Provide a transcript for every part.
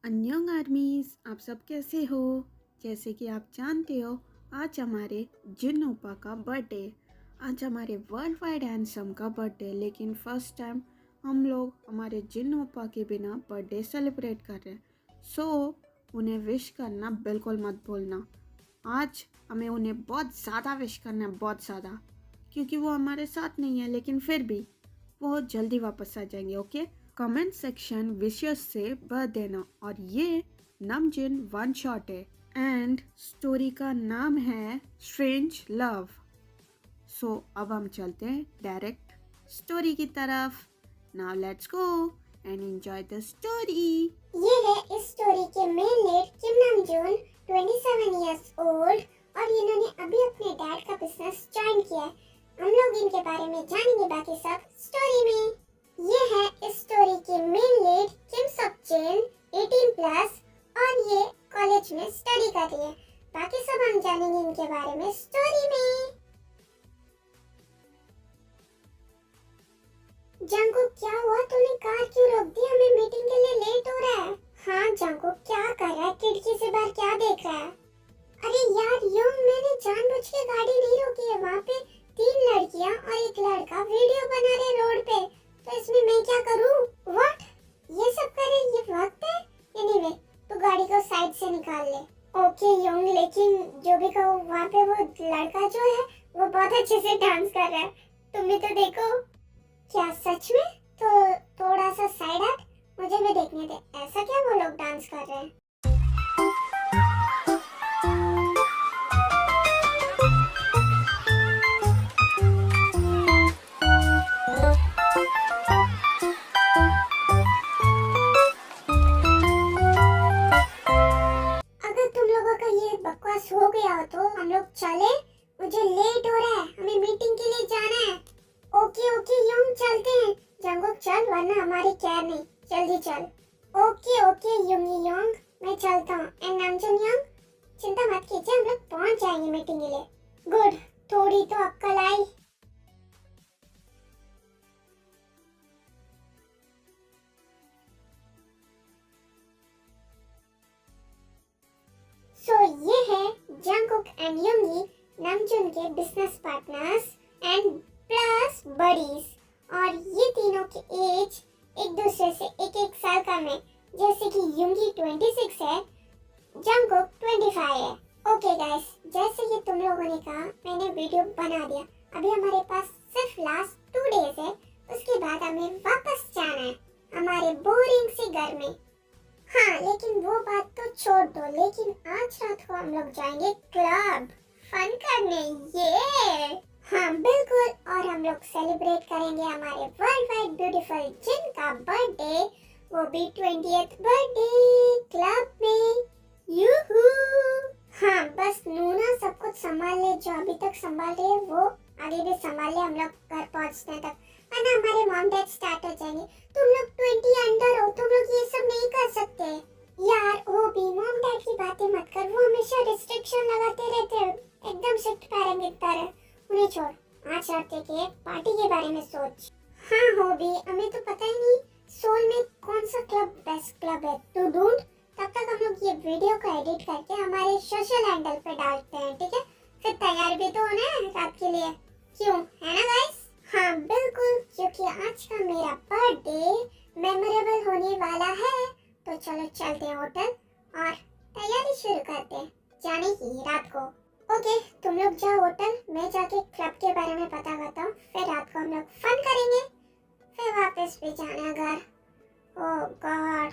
अन्योंग armies, आप सब कैसे हो। जैसे कि आप जानते हो, आज हमारे जिन ओपा का बर्थडे। आज हमारे वर्ल्ड वाइड हैंडसम का बर्थडे, लेकिन फर्स्ट टाइम हम लोग हमारे जिन ओपा के बिना बर्थडे सेलिब्रेट कर रहे हैं। सो उन्हें विश करना बिल्कुल मत भूलना। आज हमें उन्हें बहुत ज़्यादा विश करना है, बहुत ज़्यादा, क्योंकि वो हमारे साथ नहीं है, लेकिन फिर भी वो जल्दी वापस आ जाएंगे। ओके, कमेंट सेक्शन विशेस से भर देना। और ये नमजिन वन शॉट है एंड स्टोरी का नाम है स्ट्रेंज लव। सो अब हम चलते हैं डायरेक्ट स्टोरी की तरफ। Now let's go and enjoy the story. ये है इस स्टोरी के मेन लीड किम नामजून, 27 इयर्स ओल्ड, और इन्होंने अभी अपने डैड का बिजनेस ज्वाइन किया है। हम लोग इनके बारे में जानेंगे बाकी सब स्टोरी में। ये है इस स्टोरी की मेन लीड किम सबचिन, 18 प्लस, और ये कॉलेज में स्टडी कर रही है। बाकी सब हम जानेंगे इनके बारे में स्टोरी में। जंगकुक, क्या हुआ? तूने कार क्यों रोक दी? हमें मीटिंग के लिए लेट हो रहा है। हाँ जंगकुक, क्या कर रहा है? खिड़की से बाहर क्या देख रहा है? अरे यार यूं, मैंने जानबूझ के गाड़ी नहीं रोकी है। वहाँ पे 3 लड़कियाँ और एक लड़का वीडियो बना रहे रोड पे, तो इसमें मैं क्या करूँ? व्हाट? ये सब करे? ये वक्त है? एनीवे, तो गाड़ी को साइड से निकाल ले। ओके योंग, लेकिन जो भी कहो, वहाँ पे वो लड़का जो है वो बहुत अच्छे से डांस कर रहा है। तुम भी तो देखो। क्या सच में? तो थोड़ा सा साइड हट, मुझे भी देखने दे। ऐसा क्या वो लोग डांस कर रहे हैं? अगर तुम लोगों का ये बकवास हो गया हो तो हम लोग चले। मुझे लेट हो रहा है, हमें मीटिंग के लिए जाना है। ओके ओके योंग, चलते हैं। जंगकुक चल, वरना हमारी केयर नहीं। जल्दी चल। ओके ओके युंगी योंग, मैं चलता हूँ। एंड नामजून योंग, चिंता मत कीजिए, हम लोग पहुंच जाएंगे मीटिंग के लिए। गुड, थोड़ी तो अक्कल आई। सो ये है जंगकुक एंड युंगी, नामजून के business partners and plus buddies. और ये तीनों की एज एक दूसरे से एक एक साल कम है। जैसे कि युंगी 26 है, जंगकुक 25 है। ओके गाइस, जैसे कि तुम लोगों ने कहा, मैंने वीडियो बना दिया। अभी हमारे पास सिर्फ लास्ट 2 डेज है, उसके बाद हमें वापस जाना है हमारे बोरिंग से घर में। हाँ, लेकिन वो बात तो छोड़ दो। लेकिन आज रात को हम लोग जाएंगे क्लब फन करने। ये हाँ बिल्कुल, और हम लोग सेलिब्रेट करेंगे हमारे वर्ल्ड वाइड ब्यूटीफुल जिन का बर्थडे, वो भी 20th बर्थडे क्लब में। यूहू। हाँ बस नूना सब कुछ संभाल ले, जो अभी तक संभाल रही है वो आगे भी संभाल ले, हम लोग घर पहुंचने तक, वरना हमारे मॉम डैड स्टार्ट हो जाएंगे। तुम लोग 20 अंडर हो, तुम लोग ये सब नहीं कर सकते। यार वो भी मॉम डैड की बातें मत कर, वो हमेशा रिस्ट्रिक्शन लगाते रहते हैं, एकदम स्ट्रिक्ट पेरेंट की तरह। उन्हें छोड़, आज रात के पार्टी के बारे में सोच। हाँ हो भी, हमें तो पता ही नहीं सोल में कौन सा क्लब बेस्ट क्लब है, तू ढूंढ। तब तक हम लोग ये वीडियो को एडिट करके हमारे सोशल हैंडल पे डालते हैं, ठीक है? फिर तैयार भी तो होना है रात के लिए, क्यों, है ना गाइस? हाँ बिल्कुल, क्योंकि आज का मेरा बर्थडे मेमोरेबल होने वाला है। तो चलो चलते हैं होटल और तैयारी शुरू करते हैं जाने की रात को। ओके, तुम लोग जाओ होटल, मैं जाके क्लब के बारे में पता करता हूँ। फिर रात को हम लोग फन करेंगे, फिर वापस भी जाना घर। ओह गॉड।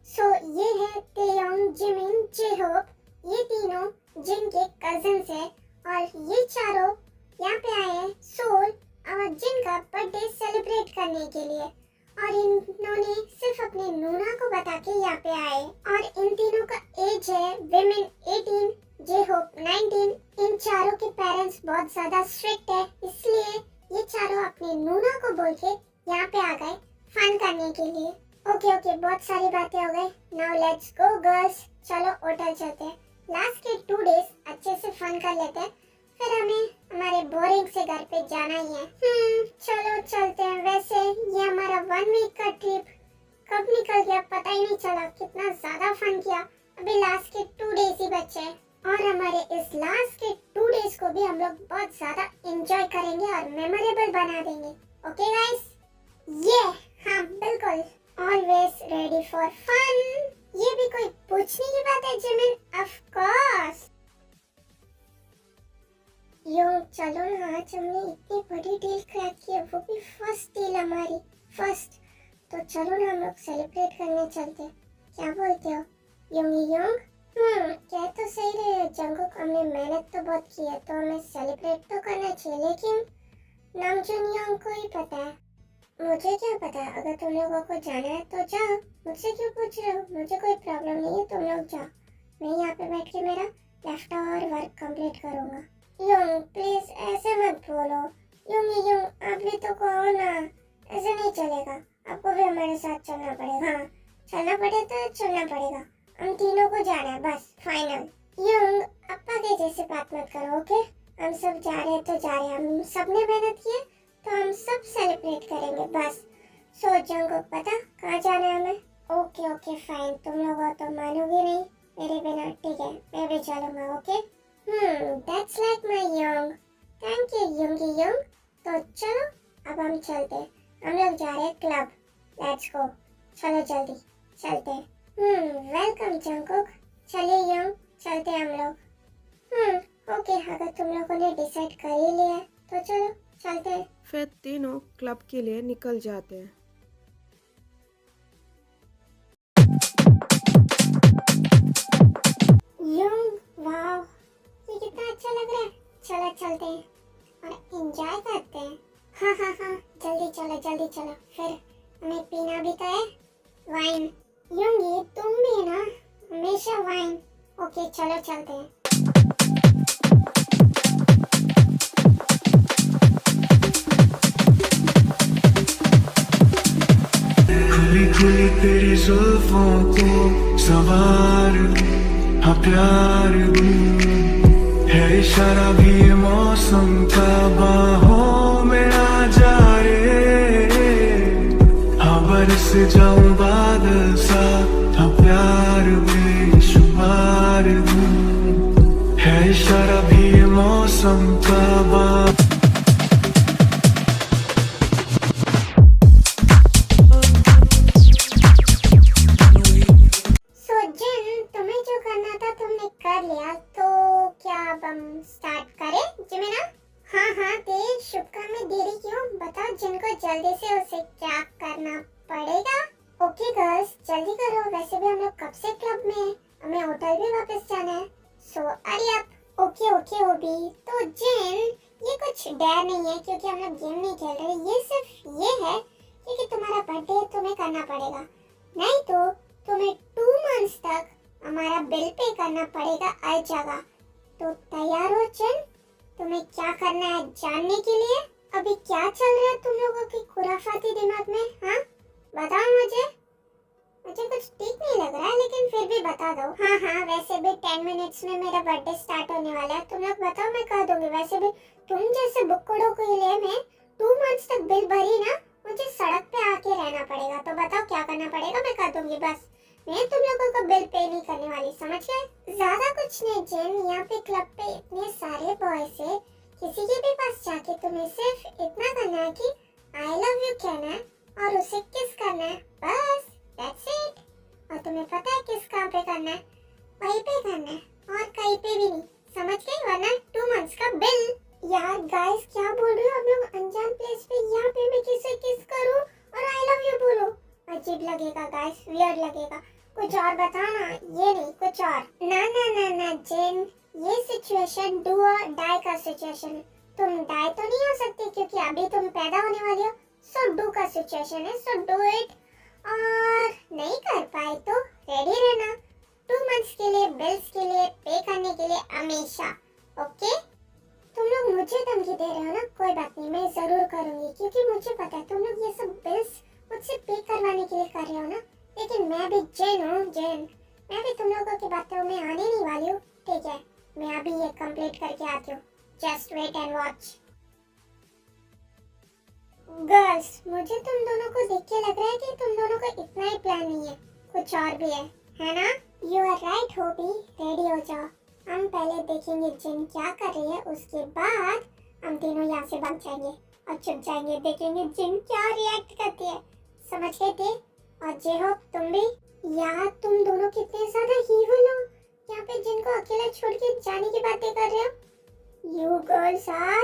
सो ये है तेयोंग, जिमिन, जेहोप, ये तीनों जिन के कजिन्स है, और ये चारों यहाँ पे आए हैं सोल और जिन का बर्थडे सेलिब्रेट करने के लिए। और इन्होंने सिर्फ अपने नूना को बता के यहाँ पे आए। और इन तीनों का एज है विमेन 18, जेहोप 19। इन चारों के पेरेंट्स बहुत ज्यादा स्ट्रिक्ट है, इसलिए ये चारों अपने नूना को बोल के यहाँ पे आ गए फन करने के लिए। ओके ओके, बहुत सारी बातें हो गई। नाउ लेट्स गो गर्ल्स, चलो होटल चलते हैं। लास्ट के 2 डेज अच्छे से फन कर लेते हैं, फिर हमें हमारे बोरिंग से घर पे जाना ही है। चलो चलते हैं। वैसे ये हमारा 1 वीक का ट्रिप कब निकल गया पता पता ही नहीं चला, कितना ज्यादा फन किया। अभी लास्ट के 2 डेज ही बचे हैं और हमारे इस लास्ट के 2 डेज को भी हम लोग बहुत ज्यादा एंजॉय करेंगे और मेमोरेबल बना देंगे। ओके गाइस, ये हाँ बिल्कुल, ऑलवेज रेडी फॉर फन। ये भी कोई पूछने की बात है जिमिन? Of course. यो चलो ना, आज हमने इतनी बड़ी डील क्रैक की है, वो भी फर्स्ट डील हमारी, फर्स्ट। तो चलो ना हम लोग सेलिब्रेट करने चलते, क्या बोलते हो योंगी योंग? कह तो सही रहे हो जंगकुक, हमने मेहनत तो बहुत की है तो हमें सेलिब्रेट तो करना चाहिए, लेकिन नामजून योंग को ही पता है, मुझे क्या पता। अगर तुम लोगों को जाना है तो जाओ, मुझसे क्यों पूछ रहे हो? मुझे कोई प्रॉब्लम नहीं है, तुम लोग जाओ, मैं यहाँ पे बैठ के मेरा लेफ्ट और वर्क कंप्लीट करूँगा। योंग प्लीज ऐसे मत बोलो, योंगी योंग आप भी तो कहो ना, ऐसे नहीं चलेगा, आपको भी हमारे साथ चलना पड़ेगा। हाँ चलना पड़े तो चलना पड़ेगा, हम तीनों को जाना है बस, फाइनल। योंग अप्पा के जैसे बात मत करो, ओके? हम सब जा रहे हैं तो जा रहे हैं, हम सबने मेहनत की है तो हम सब सेलिब्रेट करेंगे बस। सो जंगकुक पता कहाँ जाना है हमें? ओके ओके फाइन, तुम लोग तो मानोगे नहीं मेरे बिना, ठीक है मैं भी चलूंगा। Okay that's like my young, thank you Yoongi योंग। तो चलो अब हम चलते हैं, हम लोग जा रहे हैं क्लब, लेट्स गो, चलो जल्दी चलते हैं। वेलकम जंगकुक, चलिए योंग चलते हैं हम लोग। ओके अगर तुम लोगों ने डिसाइड कर ही लिया है तो चलो चलते हैं। फिर तीनों क्लब के लिए निकल जाते हैं। योंग वाह, ये कितना अच्छा लग रहा है, चलो चलते हैं और एंजॉय करते हैं। हाँ हाँ हाँ जल्दी चलो, फिर हमें पीना भी तो है वाइन। योंगी तुम भी ना, हमेशा वाइन। ओके चलो चलते हैं। खुली खुली तेरी जुल्फों को सवार हाँ प्यार है, इशारा भी ये मौसम का, बाहों में आ जा रे, हाँ बरस जाऊं बादल सा, हाँ प्यार बेशुमार है, इशारा भी ये मौसम का, तुम्हें जो करना था तुमने कर लिया, तो क्या अब हम स्टार्ट करें जिमिना? हाँ तेरी शुभकामनाएं देरी क्यों, बताओ जिनको जल्दी से उसे क्या करना पड़ेगा। ओके गर्ल्स जल्दी करो, वैसे भी हम लोग कब से क्लब में हैं, हमें होटल भी वापस जाना है, सो हरी अप। ओके ओबी, तो जिन ये कुछ डर नहीं है क्योंकि हम लोग गेम नहीं खेल रहे, ये सिर्फ ये है क्योंकि तुम्हारा बर्थडे तुम्हें करना पड़ेगा, नहीं तो तुम्हें 2 मंथ्स तक हमारा बिल पे करना पड़ेगा हर जगह। तो तैयार हो चिन, तुम्हें क्या करना है जानने के लिए? अभी क्या चल रहा है तुम लोगों की खुराफाती दिमाग में? हाँ बताओ मुझे कुछ ठीक नहीं लग रहा है, लेकिन फिर भी बता दो। हाँ वैसे भी 10 मिनट्स में मेरा बर्थडे स्टार्ट होने वाला है, तुम लोग बताओ मैं कर दूंगी। वैसे भी तुम जैसे बुक्कड़ों के लिए मैं 2 मंथ्स तक बिल भरी ना, मुझे सड़क पे आके रहना पड़ेगा, तो बताओ क्या करना पड़ेगा, मैं कर दूंगी बस, मैं तुम लोगों को बिल पे नहीं करने वाली, समझ गए? ज्यादा कुछ नहीं जिन, यहाँ पे क्लब पे इतने सारे बॉयज है, किसी के भी पास जाके तुम्हें सिर्फ इतना करना है कि आई लव यू कहना है और उसे किस करना है, बस दैट्स इट। और तुम्हें पता है किस काम पे करना है, वहीं पे करना है और कहीं पे भी नहीं, समझ गए? वरना 2 मंथ्स का बिल। यार गाइस क्या बोल रहे हो, हम लोग अनजान प्लेस पे, यहाँ पे मैं किसे किस करूँ और आई लव यू बोलो, अजीब लगेगा गाइस, वियर्ड लगेगा, कुछ और बताओ ना, ये नहीं कुछ और। ना जिन, ये सिचुएशन डू और डाई का सिचुएशन है, तुम डाई तो नहीं हो सकती क्योंकि अभी तुम पैदा होने वाली हो, सो डू का सिचुएशन है, सो डू इट। और नहीं कर पाए तो रेडी रहना 2 मंथ्स के लिए, बिल्स के लिए पे करने के लिए हमेशा, ओके? तुम लोग मुझे धमकी दे रहे हो ना, कोई बात नहीं, मैं जरूर करूंगी क्योंकि मुझे पता है तुम लोग ये सब बिल्स मुझसे पे करवाने के लिए कर रहे हो ना, लेकिन मैं भी जिन हूँ, जिन, मैं भी तुम लोगों की बातों में आने नहीं वाली हूँ, ठीक है? मैं अभी ये कंप्लीट करके आती हूँ, just wait and watch. Girls मुझे तुम दोनों को देख के लग रहा है कि तुम दोनों का इतना ही प्लान नहीं है, कुछ और भी है ना? You are right Hobi, ready हो जाओ। हम पहले देखेंगे जिन क्या कर रही है, उसके बाद हम तीनों यहाँ से भाग जाएंगे और छुप जाएंगे, देखेंगे जिन क्या रिएक्ट करती है। समझ गए थे? और जे हो तुम भी। यार तुम दोनों कितने ज्यादा हीरो हो, यहाँ पे जिनको अकेला छोड़ के जाने की बातें कर रहे हो। यू गर्ल्स आर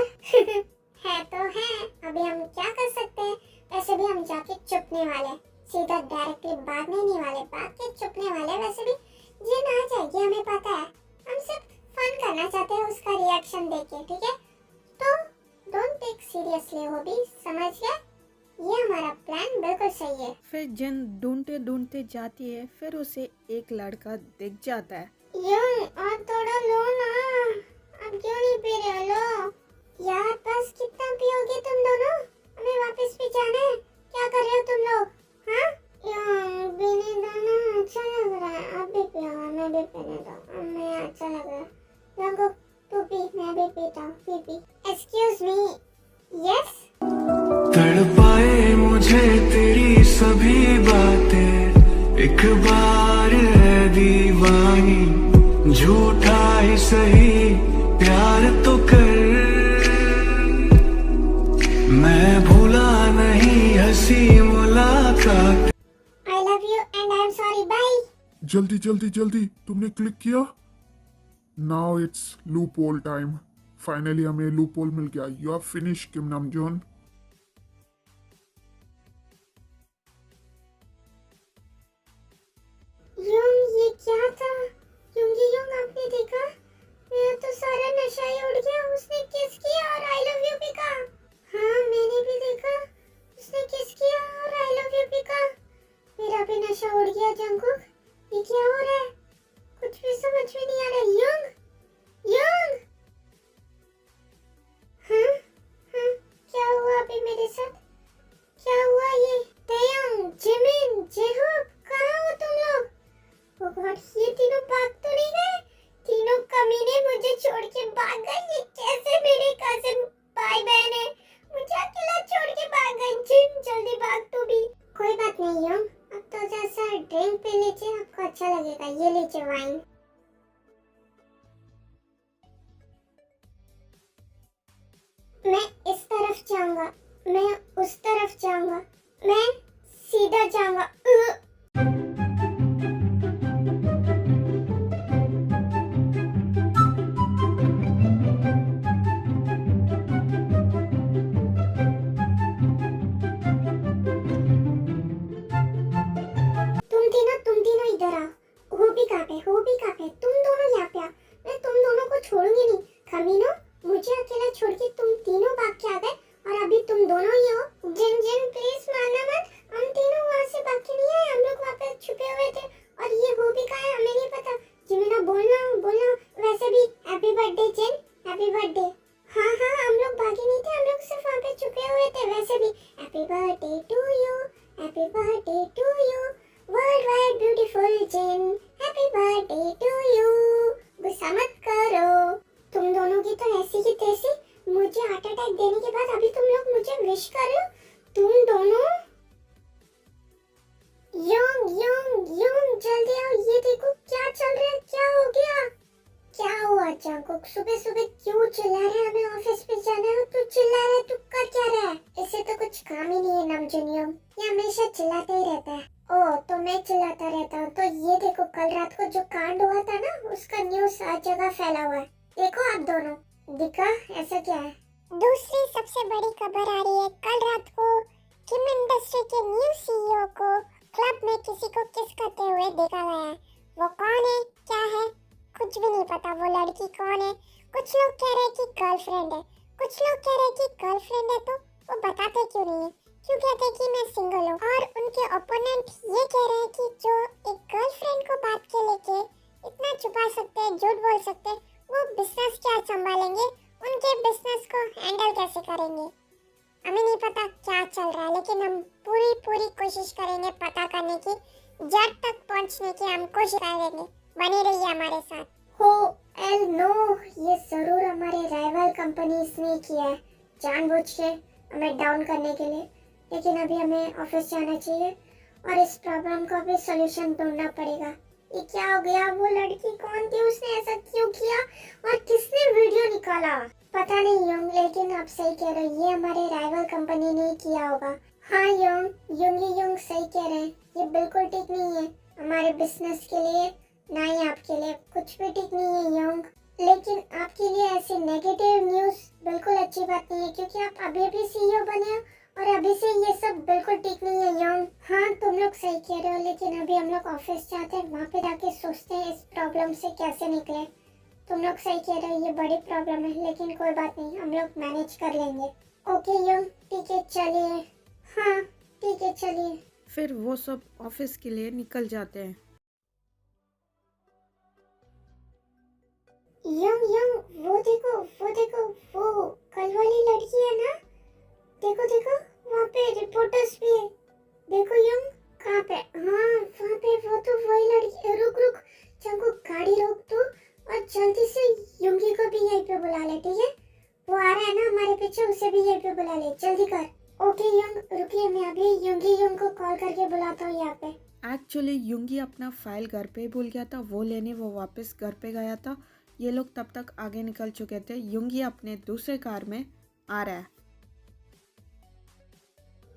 है तो है, अभी हम क्या कर सकते हैं। वैसे भी हम जाके चुपने वाले, सीधा डायरेक्टली भागने नहीं वाले, भाग के चुपने वाले। वैसे भी जिन आ जाएगी, हमें पता है। हम सिर्फ फन करना चाहते हैं उसका रिएक्शन देख के, ठीक है? तो डोंट टेक सीरियसली होबी, समझ गए? ये हमारा प्लान बिल्कुल सही है। फिर जिन ढूंढते ढूंढते जाती है, फिर उसे एक लड़का दिख जाता है। और थोड़ा लो ना, अब क्यों नहीं पी रहे हो? लो यार, बस कितना पियोगे तुम दोनों? हमें वापस भी जाना है। क्या कर रहे हो तुम लोग? हाँ यार, पीने दो ना, अच्छा लग रहा है। अब भी पियो, मैं भी पीने दो, हमें अच्छा लग रहा है। रंगो तू पी, मैं भी पीता हूँ, पी। Excuse me, yes? तड़पाए मुझे तेरी सभी बातें, एक बार है दीवानी, झूठा ही सही प्यार तो कर, मैं भूला नहीं हंसी मुलाकात। I love you and I am sorry, bye. जल्दी जल्दी जल्दी, तुमने क्लिक किया? Now it's loophole time. Finally हमें लूप होल मिल गया। You are finish Kim Namjoon. ये क्या था? युंग आपने देखा? मेरा तो सारा नशा ही उड़ गया। उसने किस किया और आई लव यू भी कहा। हाँ मैंने भी देखा, उसने किस किया और आई लव यू भी कहा। मेरा भी नशा उड़ गया। जंगकुक, ये क्या हो रहा है? कुछ भी समझ में नहीं आ रहा। युंग हाँ, क्या हुआ अभी मेरे साथ? क्या हुआ ये? तयंग, जिमिन, जेहोब, कहाँ हो तुम लोग? Oh God, ये तीनों भाग तो नहीं गए? तीनों कमीने मुझे छोड़ के भाग गए। ये कैसे मेरे कजिन भाई बहन है, मुझे अकेला छोड़ के भाग गए। जिन जल्दी भाग तू भी। कोई बात नहीं युंग, अब तो जैसा ड्रिंक पी लीजिए, आपको अच्छा लगेगा। ये लीजिए वाइन। मैं इस तरफ जाऊंगा, मैं उस तरफ जाऊंगा, मैं सीधा जाऊंगा। तुम तीनों इधर आओ। होबी कहाँ पे? तुम दोनों यहाँ पे आओ। मैं तुम दोनों को छोड़ूंगी नहीं। खमीनो, मुझे अकेला छोड़ के तुम तीनों भाग के आ गए और अभी तुम दोनों ही हो। जिन प्लीज मारना मत। हम तीनों वहाँ से भाग के नहीं आए, हम लोग वहाँ पे छुपे हुए थे। और ये होबी कहाँ है हमें नहीं पता। जिमिना बोलना। वैसे भी हैप्पी बर्थडे जिन, हैप्पी बर्थडे। हाँ हम लोग भागे नहीं थे, हम लोग सिर्फ वहाँ पे छुपे हुए थे। वैसे भी happy birthday to you, happy birthday to you, worldwide beautiful Jin, happy birthday to you. गुस्सा मत करो। तुम दोनों की तो ऐसी की तैसी, मुझे हार्ट अटैक देने के बाद अभी तुम लोग मुझे विश कर रहे हो। तुम दोनों। युंग जल्दी आओ। ये देखो क्या चल रहा है, क्या हो गया? क्या हुआ जंगकुक? सुबह सुबह क्यों चिल्ला रहे हैं? हमें ऑफिस पे जाना है, तू चिल्ला रहा है, तू कर क्या रहा है? इससे तो कुछ काम ही नहीं है नामजोन। ये हमेशा चिल्लाता ही रहता है। ओह, तो मैं चिल्लाता रहता हूँ। तो ये देखो, कल रात को जो कांड हुआ था ना, उसका न्यूज़ हर जगह फैला हुआ है। देखो आप दोनों, दिखा? ऐसा क्या है? दूसरी सबसे बड़ी खबर आ रही है। कल रात को किम इंडस्ट्री के न्यू सीईओ को क्लब में किसी को किस करते हुए देखा गया है। वो कौन है, क्या है, कुछ भी नहीं पता। वो लड़की कौन है? कुछ लोग कह रहे हैं कि गर्लफ्रेंड है, कुछ लोग कह रहे हैं कि गर्लफ्रेंड है। तो वो बताते क्यों नहीं है? क्यों कहते हैं कि मैं सिंगल हूँ? और उनके ओपोनेंट ये कह रहे हैं कि जो एक गर्लफ्रेंड को बात के लेके इतना छुपा सकते हैं, झूठ बोल सकते हैं, वो बिजनेस क्या संभालेंगे? उनके बिजनेस को हैंडल कैसे करेंगे? हमें नहीं पता क्या चल रहा है, लेकिन हम पूरी कोशिश करेंगे पता करने की, जड़ तक पहुंचने की हम कोशिश करेंगे। बने रहिए हमारे साथ। हो एल नो, ये जरूर हमारे राइवल कंपनीज ने किया है, जानबूझ के हमें डाउन करने के लिए। लेकिन अभी हमें ऑफिस जाना चाहिए और इस प्रॉब्लम का भी सॉल्यूशन ढूंढना पड़ेगा। ये क्या हो गया? वो लड़की कौन थी? उसने ऐसा क्यों किया? और किसने वीडियो निकाला? पता नहीं योंग, लेकिन आप सही कह रहे हो, ये हमारे राइवल कंपनी ने किया होगा। हाँ योंग सही कह रहे हैं, ये बिल्कुल ठीक नहीं है हमारे बिजनेस के लिए, ना ही आपके लिए, कुछ भी ठीक नहीं है योंग। लेकिन आपके लिए ऐसी नेगेटिव न्यूज़ बिल्कुल अच्छी बात नहीं है, क्योंकि आप अभी अभी सीईओ बने हो और अभी से ये सब बिल्कुल ठीक नहीं है योंग। हाँ तुम लोग सही कह रहे हो, लेकिन अभी हम लोग ऑफिस जाते हैं, वहाँ पे जाके सोचते हैं इस प्रॉब्लम से कैसे निकले। तुम लोग सही कह रहे हो, ये बड़ी प्रॉब्लम है, लेकिन कोई बात नहीं, हम लोग मैनेज कर लेंगे। ओके योंग, ठीक है चलिए। हाँ ठीक है चलिए। फिर वो सब ऑफिस के लिए निकल जाते हैं। यंग वो देखो वो कल वाली लड़की है ना? देखो वहाँ पे रिपोर्टर्स भी है। देखो यंग, कहाँ पे? हाँ वहाँ पे वो तो वही लड़की। रुक चंको, गाड़ी रोक तू और जल्दी से युंगी को भी यहीं पे बुला ले, ठीक है? वो आ रहा है ना हमारे पीछे, उसे भी यहीं पे बुला ले, जल्दी कर। ओके यंग, रुकिए, मैं अभी युंग को कॉल करके बुलाता हूँ यहाँ पे। एक्चुअली युंगी अपना फाइल घर पे ही भूल गया था, वो लेने वो वापस घर पे गया था। ये लोग तब तक आगे निकल चुके थे। युंगी अपने दूसरे कार में आ रहा है।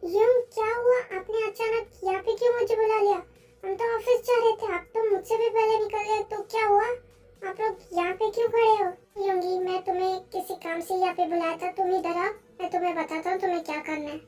यंग क्या हुआ? आपने अचानक यहाँ पे क्यों मुझे बुला लिया? हम तो ऑफिस जा रहे थे, आप तो मुझसे भी पहले निकल गए, तो क्या हुआ? आप लोग यहाँ पे क्यों खड़े हो? यंगी, मैं तुम्हें किसी काम से यहाँ पे बुलाया था, तुम इधर आओ, मैं तुम्हें बताता हूँ तुम्हें क्या करना है।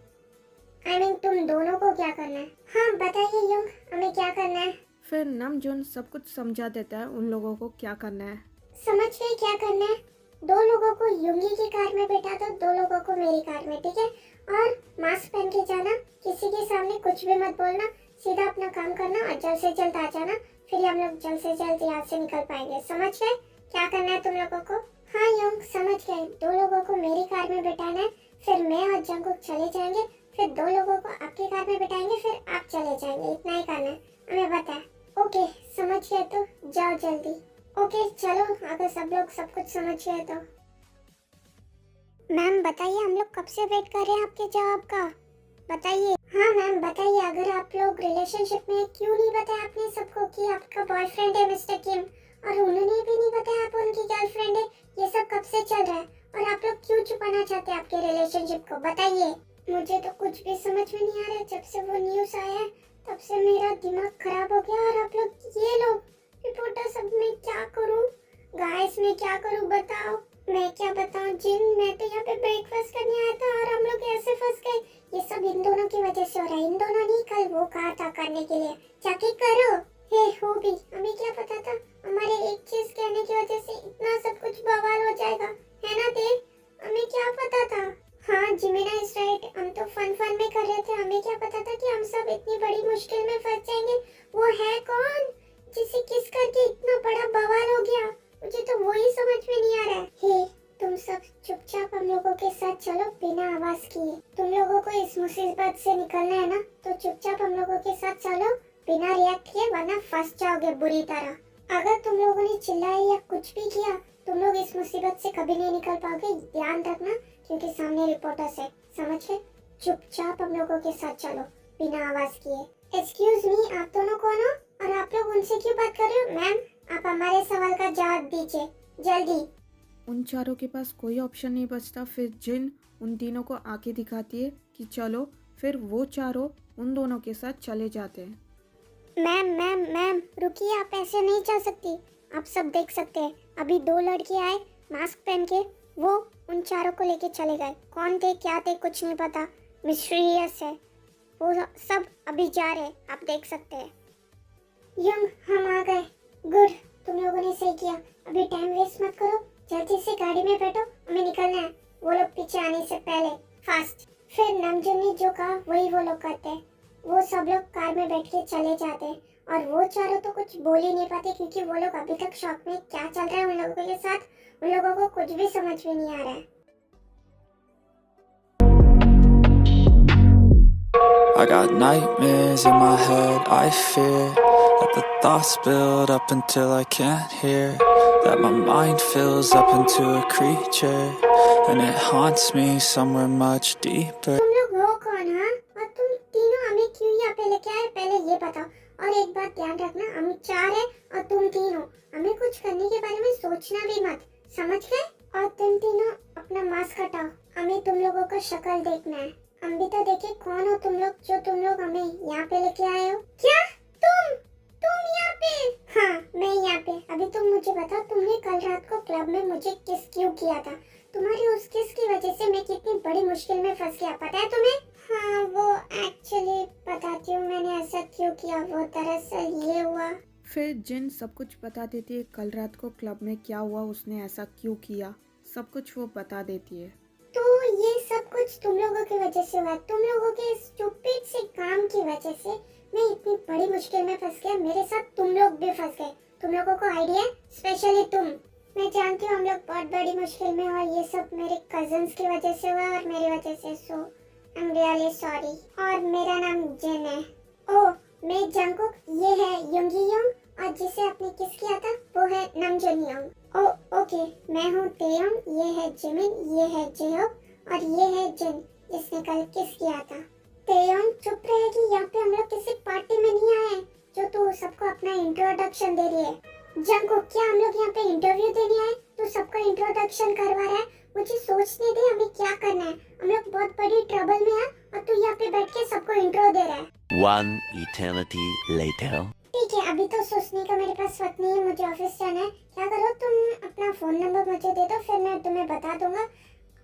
I mean, तुम दोनों को क्या करना है? हाँ बताइए यंग, हमें क्या करना है? फिर नमजून सब कुछ समझा देता है उन लोगों को क्या करना है। समझ गए क्या करना है? 2 लोगों को युंगी की कार में बैठा दो, 2 लोगों को मेरी कार में, ठीक है? और मास्क पहन के जाना, किसी के सामने कुछ भी मत बोलना, सीधा अपना काम करना और जल्द से जल्द आ जाना, फिर हम लोग जल्द से जल्द यहाँ से निकल पाएंगे। समझ गए क्या करना है तुम लोगों को? हाँ यंग समझ गए। 2 लोगों को मेरी कार में बैठाना है, फिर मैं और जंकुक चले जाएंगे, फिर 2 लोगों को आपकी कार में बैठाएंगे, फिर आप चले जाएंगे, इतना ही करना है, हमें पता है। ओके समझ गए, तो जाओ जल्दी। ओके चलो, अगर सब लोग सब कुछ समझ गए तो। मैम बताइए, हम लोग कब से वेट कर रहे हैं आपके जवाब का, बताइए। हाँ मैम बताइए, अगर आप लोग रिलेशनशिप में, क्यों नहीं बताया आपने सबको कि आपका बॉयफ्रेंड है मिस्टर किम, और उन्होंने भी नहीं बताया आप उनकी गर्लफ्रेंड है? ये सब कब से चल रहा है और आप लोग क्यों छुपाना चाहते हैं आपके रिलेशनशिप को, बताइए। मुझे तो कुछ भी समझ में नहीं आ रहा है, जब से वो न्यूज़ आया है तब से मेरा दिमाग खराब हो गया। और आप लोग ये लोग रिपोर्टर, सब मैं क्या करूं गाइस, मैं क्या करूं बताओ? मैं क्या बताऊं जिन, मैं तो यहाँ पे ब्रेकफास्ट करने आया था और हम लोग ऐसे फंस गए। ये सब इन दोनों की वजह से हो रहा है, इन दोनों ने कल वो कहा था करने के लिए, जाके करो। हे हो भी, हमें क्या पता था हमारे एक चीज कहने की वजह से इतना सब कुछ बवाल हो जाएगा, है ना देव? हमें क्या पता था? हाँ जिमिना इज राइट, हम तो फन में कर रहे थे, हमें क्या पता था कि हम सब इतनी बड़ी मुश्किल में फंस जाएंगे। वो है कौन जिसे किस करके इतना बड़ा बवाल हो गया? मुझे तो वही समझ में नहीं आ रहा है। हे तुम सब चुपचाप हम लोगों के साथ चलो बिना आवाज किए। तुम लोगों को इस मुसीबत से निकलना है ना, तो चुपचाप हम लोगों के साथ चलो बिना रिएक्ट किए, वरना फंस जाओगे बुरी तरह। अगर तुम लोगों ने चिल्लाया या कुछ भी किया, तुम लोग इस मुसीबत से कभी नहीं निकल पाओगे, ध्यान रखना, क्योंकि सामने रिपोर्टर्स है, समझ गए? चुपचाप हम लोगों के साथ चलो बिना आवाज किए। एक्सक्यूज मी, आप दोनों कौन हो और आप लोग उनसे क्यों बात कर रहे हो? मैम आप हमारे सवाल का जवाब दीजिए जल्दी। उन चारों के पास कोई ऑप्शन नहीं बचता। फिर जिन उन तीनों को आके दिखाती है कि चलो, फिर वो चारों उन दोनों के साथ चले जाते हैं। मैम रुकिए, आप ऐसे नहीं चल सकती, आप सब देख सकते हैं। अभी 2 लड़के आए मास्क पहन के, वो उन चारों को लेके चले गए। कौन थे क्या थे कुछ नहीं पता, मिस्टीरियस है। वो सब अभी जा रहे, आप देख सकते हैं। यंग हम आ गए, गुड, तुम लोगों ने सही किया। अभी टाइम वेस्ट मत करो, जल्दी से गाड़ी में बैठो, हमें निकलना है, वो लोग पीछे आने से पहले, फास्ट। फिर नमजून ने जो कहा वही वो लोग करते हैं। वो सब लोग कार में बैठ के चले जाते हैं और वो चारों तो कुछ बोल ही नहीं पाते, क्योंकि वो लोग अभी तक शॉक में, क्या चल रहा है उन लोगों के साथ, उन लोगों को कुछ भी समझ में नहीं आ रहा है। I got nightmares in my head, I fear that the thoughts build up until I can't hear, that my mind fills up into a creature, and it haunts me somewhere much deeper. तुम लोग हो कौन? हाँ, और तुम तीनों हमें क्यों यहाँ पे लेके आए? पहले और एक बात ध्यान रखना, हम 4 है और तुम 3 हो, हमें कुछ करने के बारे में सोचना भी मत, समझ गए? और तुम तीनों अपना मास्क हटाओ, हमें तुम लोगों का शक्ल देखना है। हम भी तो देखे कौन हो तुम लोग, जो तुम लोग हमें यहाँ पे लेके आए हो। क्या तुम यहाँ पे? हाँ मैं यहाँ पे। अभी तुम मुझे बताओ, तुमने कल रात को क्लब में मुझे किस क्यों किया था? तुम्हारी उस किस की वजह से मैं कितनी बड़ी मुश्किल में फंस गया, पता है तुम्हें? हाँ वो एक्चुअली बताती हूँ मैंने ऐसा क्यों किया। वो दरअसल ये हुआ। फिर जिन सब कुछ बता देती है, कल रात को क्लब में क्या हुआ, उसने ऐसा क्यों किया, सब कुछ वो बता देती है। तो ये सब कुछ तुम लोगों की वजह से हुआ। तुम लोगों के स्टूपिड से काम की वजह से मैं इतनी बड़ी मुश्किल में फंस गया। मेरे साथ तुम लोग भी फंस गए। तुम लोगों को आइडिया है, स्पेशली तुम। मैं जानती हूँ हम लोग बहुत बड़ी मुश्किल में, और ये सब मेरे कजन्स की वजह से हुआ और मेरी वजह से। सो आई एम रियली सॉरी। और मेरा नाम जिन है। ओह मैं जंगकुक, ये है युंगी योंग, और जिसे आपने किस किया था वो है नमजून योंग। ओह ओके, मैं हूँ तेयोंग, ये है जिमिन, ये है जेहोक, और ये है जिन जिसने कल किस किया था। तेयोंग चुप रहेगी, यहाँ पे हम लोग किसी पार्टी में नहीं आए हैं जो तू सबको अपना इंट्रोडक्शन दे रही है। जंगकुक, क्या हम लोग यहाँ पे इंटरव्यू देने आए? तू सबको इंट्रोडक्शन करवा रहा है। मुझे सोचने दे हमें क्या करना है। हम लोग बहुत बड़ी ट्रबल में हैं और तू यहाँ पे बैठ के सबको इंट्रो दे रहा है। One eternity later. ठीक है, अभी तो सोचने का मेरे पास वक्त नहीं है, मुझे ऑफिस जाना है। क्या करो तुम अपना फोन नंबर मुझे दे दो, फिर मैं तुम्हें बता दूंगा।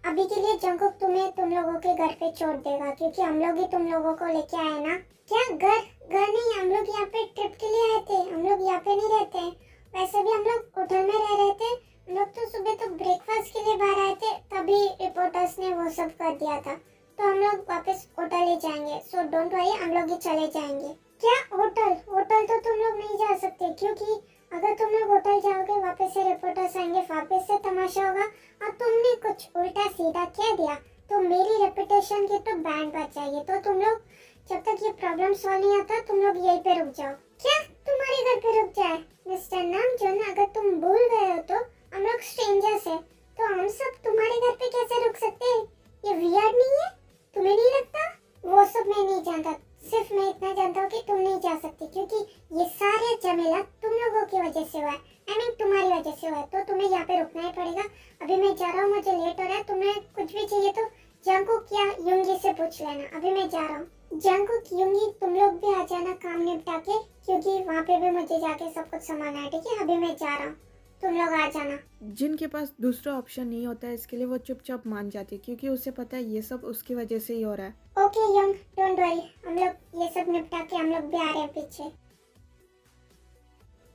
अभी के लिए जंगकुक तुम्हें तुम लोगों के घर पे छोड़ देगा, क्योंकि हम लोग ही तुम लोगों को लेके आए ना। क्या घर नहीं, हम लोग यहाँ पे ट्रिप के लिए आए थे, हम लोग यहाँ पे नहीं रहते हैं। वैसे भी हम लोग होटल में रह रहे थे। हम लोग तो सुबह तो ब्रेकफास्ट के लिए बाहर आए थे, तभी रिपोर्टर्स ने वो सब कर दिया था। तो हम लोग वापस होटल ही जाएंगे। सो डोंट वरी, हम लोग ही चले जाएंगे। क्या होटल तो तुम लोग नहीं जा सकते, क्योंकि अगर तुम लोग होटल जाओगे वापस से रिपोर्टर्स आएंगे, वापस से तमाशा होगा, और तुमने कुछ उल्टा सीधा कह दिया तो मेरी रेपुटेशन की तो बैंड बच जाएगी। तो तुम लोग जब तक ये प्रॉब्लम सॉल्व नहीं आता, तुम लोग यहीं पे रुक जाओ। क्या तुम्हारे घर पे रुक जाए? मिस्टर नामजून, अगर तुम भूल गए हो तो हम लोग स्ट्रेंजर्स है, तो हम सब तुम्हारे घर पे कैसे रुक सकते हैं? ये वियर्ड नहीं है? तुम्हें नहीं लगता? वो सब मैं नहीं जानता, सिर्फ मैं इतना जानता हूँ कि तुम नहीं जा सकती, क्योंकि ये सारे झमेला तुम लोगों की वजह से हुआ है। आई मीन तुम्हारी वजह से हुआ है, तो तुम्हें यहाँ पे रुकना ही पड़ेगा। अभी मैं जा रहा हूँ, मुझे लेट हो रहा है। तुम्हें कुछ भी चाहिए तो जंगकुक या युंगी से पूछ लेना। अभी मैं जा रहा हूँ। जंगकुक, युंगी, तुम लोग भी आ जाना काम निपटा के, क्योंकि वहाँ पे भी मुझे जाके सब कुछ संभालना है। ठीक है, अभी मैं जा रहा हूँ, तुम लोग आ जाना। जिनके पास दूसरा ऑप्शन नहीं होता है, इसके लिए वो चुपचाप मान जाती है, क्योंकि उसे पता है ये सब उसकी वजह से ही हो रहा है। ओके यंग, डोंट वरी, हम लोग ये सब निपटा के हम लोग भी आ रहे हैं पीछे।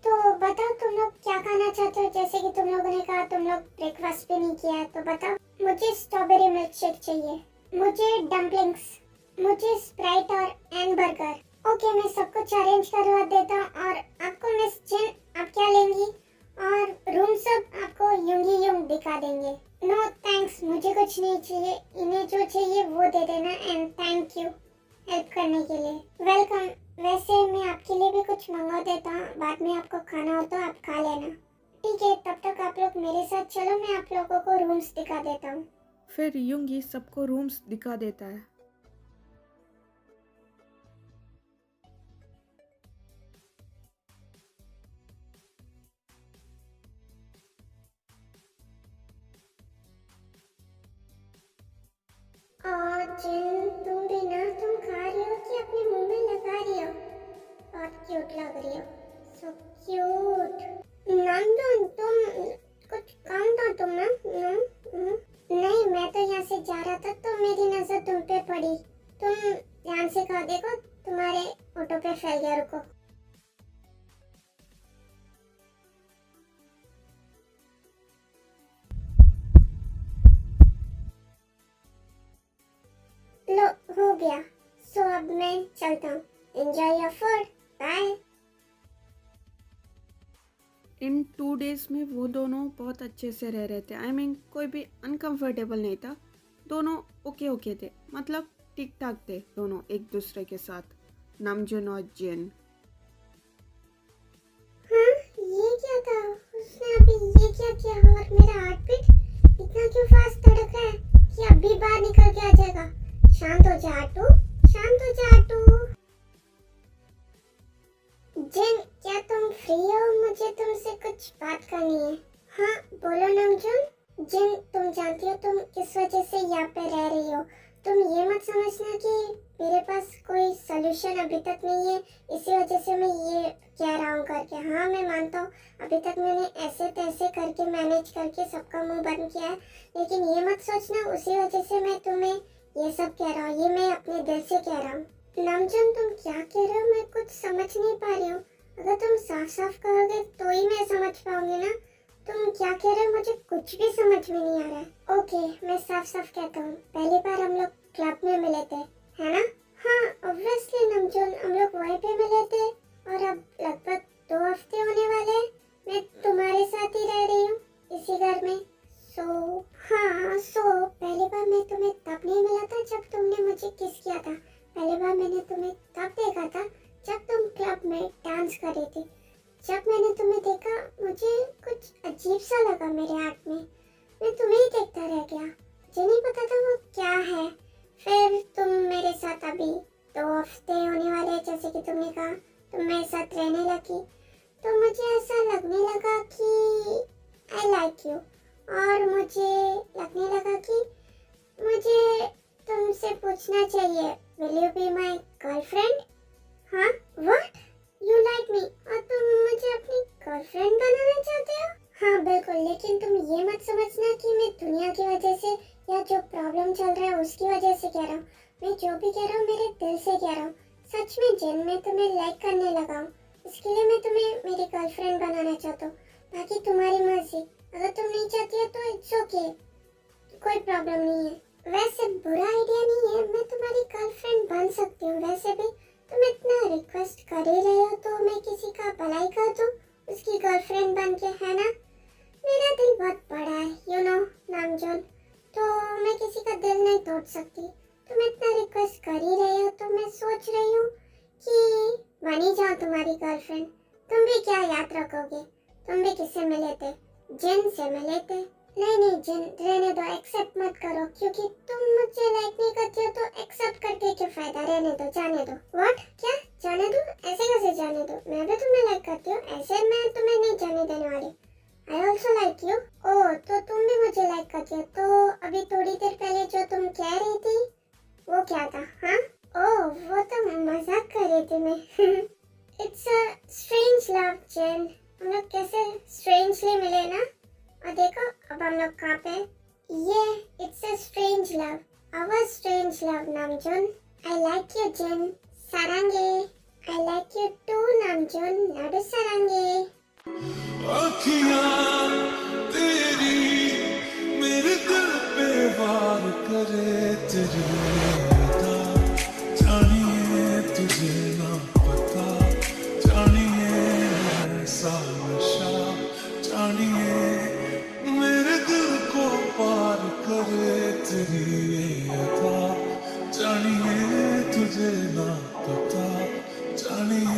तो बताओ तुम लोग क्या खाना चाहते हो? जैसे कि तुम लोगों ने कहा तुम लोग ब्रेकफास्ट भी नहीं किया है, तो बताओ। मुझे स्ट्रॉबेरी मिल्क शेक चाहिए, मुझे डम्पलिंग्स, मुझे स्प्राइट और एन बर्गर। ओके, मैं सब कुछ अरेंज करवा देता हूँ। और आपको मिस जिन, आप क्या लेंगी? और रूम सब आपको युंगी युंग दिखा देंगे। नो थैंक्स, मुझे कुछ नहीं चाहिए। इन्हें जो चाहिए वो दे देना। एंड थैंक यू हेल्प करने के लिए। वेलकम। वैसे मैं आपके लिए भी कुछ मंगवा देता हूँ, बाद में आपको खाना हो तो आप खा लेना। ठीक है, तब तक आप लोग मेरे साथ चलो, मैं आप लोगों को रूम्स दिखा देता हूँ। फिर युंगी सबको रूम्स दिखा देता है। जिन, तुम भी ना, तुम खा रही हो कि अपने मुंह में लगा रही हो? बहुत क्यूट लग रही हो, सो क्यूट। नंदन, तुम कुछ काम था तुम्हें? नहीं, मैं तो यहाँ से जा रहा था तो मेरी नजर तुम पे पड़ी। तुम ध्यान से खा, देखो तुम्हारे ऑटो पे फैल गया। रुको, लो हो गया। सो अब मैं चलता हूँ। Enjoy your food, bye. In 2 days में वो दोनों बहुत अच्छे से रह रहे थे। आई मीन कोई भी अनकंफर्टेबल नहीं था, दोनों ओके थे, मतलब ठीक ठाक थे दोनों एक दूसरे के साथ, नमजून और जिन। हाँ, ये क्या था? उसने अभी ये क्या किया? और मेरा हार्ट बीट इतना क्यों फास्ट धड़क रहा है कि अभी बाहर निकल के आ जाएगा? शांत हो जा आटू, शांत हो जा आटू। तुमसे कुछ बात करनी है। हाँ बोलो नामजुन। जिन, तुम जानती हो तुम किस वजह से यहाँ पे रह रही हो। तुम ये मत समझना कि मेरे पास कोई सोल्यूशन अभी तक नहीं है, इसी वजह से मैं ये कह रहा हूँ करके। हाँ मैं मानता हूँ अभी तक मैंने ऐसे तैसे करके मैनेज करके सबका मुंह बंद किया है, लेकिन ये मत सोचना उसी वजह से मैं तुम्हें ये सब कह रहा हूँ। ये मैं अपने दिल से कह रहा हूँ। नामजुन तुम क्या कह रहे हो मैं कुछ समझ नहीं पा रही हूँ। अगर तुम साफ साफ कहोगे तो ही मैं समझ पाऊंगी ना। तुम क्या कह रहे हो मुझे कुछ भी समझ में नहीं आ रहा है। ओके मैं साफ साफ कहता हूँ, पहली बार हम लोग क्लब में मिले थे, है ना? हाँ ऑब्वियसली नामजुन, हम लोग वहीं पे मिले थे और अब लगभग 2 हफ्ते होने वाले हैं मैं तुम्हारे साथ ही रह रही हूँ इसी घर में। सो पहली बार मैं तुम्हें तब नहीं मिला था जब तुमने मुझे किस किया था। पहली बार मैंने तुम्हें तब देखा था जब तुम क्लब में डांस कर रही थी। जब मैंने तुम्हें देखा मुझे कुछ अजीब सा लगा मेरे हार्ट में। मैं तुम्हें ही देखता रह गया, मुझे नहीं पता था वो क्या है। फिर तुम मेरे साथ अभी 2 हफ्ते होने वाले हैं, जैसे कि तुमने कहा तुम मेरे साथ रहने लगी, तो मुझे ऐसा लगने लगा कि आई लाइक यू, और मुझे लगने लगा कि मुझे तुमसे पूछना चाहिए, will you be my girlfriend? हाँ व्हाट, यू लाइक मी और तुम मुझे अपनी गर्लफ्रेंड बनाना चाहते हो? हाँ बिल्कुल, लेकिन तुम ये मत समझना कि मैं दुनिया की वजह से या जो प्रॉब्लम चल रहा है उसकी वजह से कह रहा हूँ। मैं जो भी कह रहा हूँ मेरे दिल से कह रहा हूँ। सच में जिन, मैं तुम्हें लाइक करने लगा हूँ, इसके लिए मैं तुम्हें मेरी गर्लफ्रेंड बनाना चाहता हूँ। बाकी तुम्हारी मर्जी, अगर तुम नहीं चाहती हो तो इट्स ओके, कोई प्रॉब्लम नहीं है। वैसे बुरा आइडिया नहीं है, मैं तुम्हारी गर्लफ्रेंड बन सकती हूँ। वैसे भी तुम इतना रिक्वेस्ट कर ही रहे हो तो मैं किसी का भलाई कर दूँ उसकी गर्लफ्रेंड बन के, है ना? मेरा दिल बहुत बड़ा है यू नो नामजुन, तो मैं किसी का दिल नहीं तोड़ सकती। तुम इतना रिक्वेस्ट कर ही रहे हो तो मैं सोच रही हूँ कि बन ही जाओ तुम्हारी गर्लफ्रेंड। तुम भी क्या याद रखोगे, तुम भी किससे मिले थे? जिन से मिले थे। नहीं जिन, रहने दो, एक्सेप्ट मत करो, क्योंकि तुम मुझे लाइक नहीं करती हो तो एक्सेप्ट करके क्या फायदा। रहने दो, जाने दो। व्हाट, क्या जाने दो? ऐसे कैसे जाने दो? मैं भी तुम्हें लाइक करती हूँ, ऐसे मैं तुम्हें नहीं जाने देने वाली। I also like you. Oh तो तुम भी मुझे लाइक करती हो, तो अभी थोड़ी देर पहले जो तुम कह रही थी वो क्या था? हाँ ओह वो तो मजाक कर रही थी मैं। इट्स अ स्ट्रेंज लव जिन, हम लोग कैसे स्ट्रेंजली मिले ना। और देखो अब हम लोग कहाँ पे? ये it's a strange love, our strange love Namjoon. I like you Jin, सारंगे। I like you too Namjoon, नाडू सारंगे। अखियाँ तेरी मेरे दिल पे वार करे, तेरी अदा जानिए तुझे ना पता, जानिए ऐसा नशा, जानिए मेरे दिल को पार करे, तेरी अदा जानिए तुझे ना पता, जानिए